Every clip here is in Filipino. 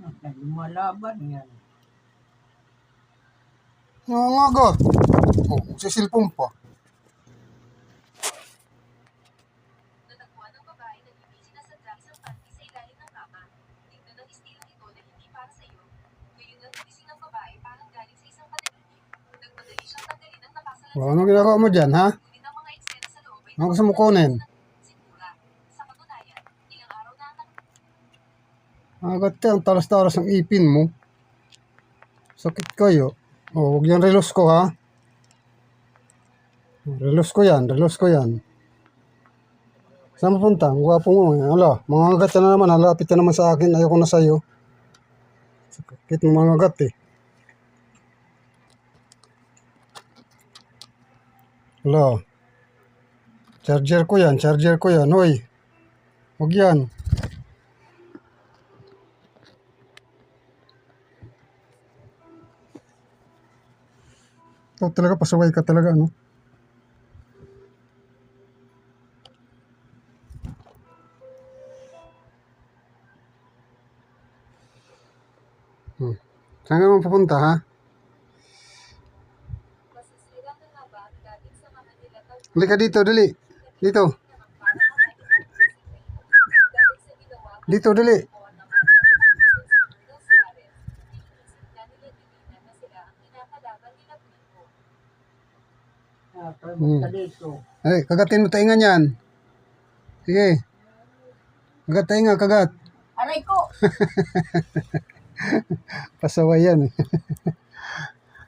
Lumalaban yan. Nangangagat. Oh, sa cellphone pa. Natagpuan ng babae na hindi sinasadya isang panty sa ilalim ng kama. Tignan ang istilong ito na hindi para sa iyo. Ngayon lang nagising ang babae parang galing sa isang panaginip. Nagmadali siyang tanggalin ang nakasalan Oh, ano ginagawa mo dyan, ha? ngunit ang mga eksena sa loob ay Ano gusto mo kunin? sigura. Sa katunayan, ilang araw na ang Agat ka, ang talas-talas ng ipin mo. Sakit kayo. Oh, huwag yan relos ko, ha? Relos ko yan, relos ko yan. Saan mapunta? Ang gwapo mo. Ala, mga agat ka na naman. Halapit ka naman sa akin. Ayoko na sa'yo. Sakit mo mga agat eh. Ala. Charger ko yan, charger ko yan. Hoy. Huwag yan. Ito talaga, pasaway ka talaga, no? Saan ka naman pupunta, ha? masisira ng haba dating sa mga nilatag Halika dito, dali. Dito. dahil sa ginawa Dito, dali. ko ng mga ng Suarez. Iniisip na nila Divina na sila ang kinakalaban nila Pico. Punta dito. Ay, kagatin mo tainga niyan. Sige. Kagat tainga, kagat. Aray ko! Pasaway yan.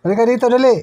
Halika dito, dali.